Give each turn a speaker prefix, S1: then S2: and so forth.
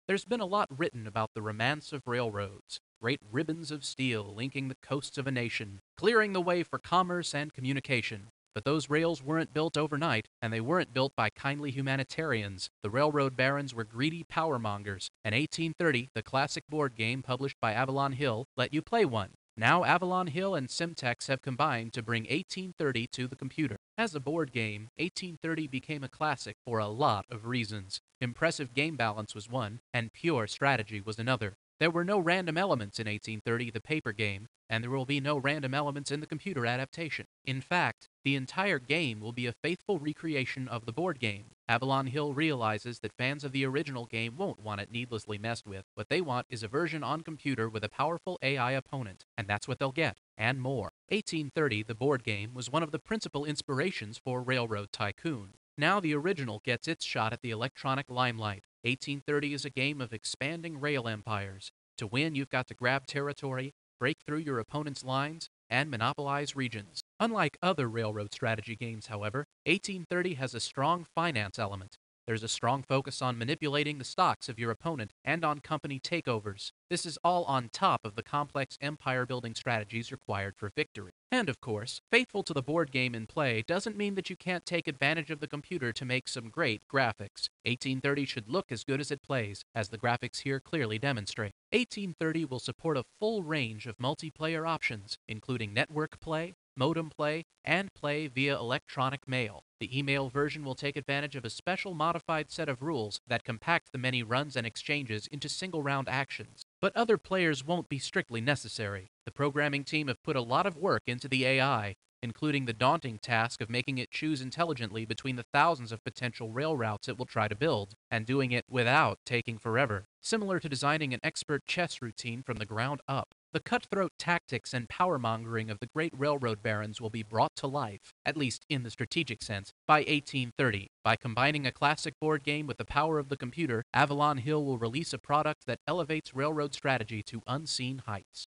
S1: There's been a lot written about the romance of railroads, great ribbons of steel linking the coasts of a nation, clearing the way for commerce and communication. But those rails weren't built overnight, and they weren't built by kindly humanitarians. The railroad barons were greedy power mongers. In 1830, the classic board game published by Avalon Hill let you play one. Now Avalon Hill and Simtex have combined to bring 1830 to the computer. As a board game, 1830 became a classic for a lot of reasons. Impressive game balance was one, and pure strategy was another. There were no random elements in 1830, the paper game, and there will be no random elements in the computer adaptation. In fact, the entire game will be a faithful recreation of the board game. Avalon Hill realizes that fans of the original game won't want it needlessly messed with. What they want is a version on computer with a powerful AI opponent, and that's what they'll get, and more. 1830, the board game, was one of the principal inspirations for Railroad Tycoon. Now the original gets its shot at the electronic limelight. 1830 is a game of expanding rail empires. To win, you've got to grab territory, break through your opponent's lines, and monopolize regions. Unlike other railroad strategy games, however, 1830 has a strong finance element. There's a strong focus on manipulating the stocks of your opponent and on company takeovers. This is all on top of the complex empire-building strategies required for victory. And of course, faithful to the board game in play doesn't mean that you can't take advantage of the computer to make some great graphics. 1830 should look as good as it plays, as the graphics here clearly demonstrate. 1830 will support a full range of multiplayer options, including network play, modem play, and play via electronic mail. The email version will take advantage of a special modified set of rules that compact the many runs and exchanges into single-round actions. But other players won't be strictly necessary. The programming team have put a lot of work into the AI, including the daunting task of making it choose intelligently between the thousands of potential rail routes it will try to build, and doing it without taking forever, similar to designing an expert chess routine from the ground up. The cutthroat tactics and power-mongering of the great railroad barons will be brought to life, at least in the strategic sense, by 1830. By combining a classic board game with the power of the computer, Avalon Hill will release a product that elevates railroad strategy to unseen heights.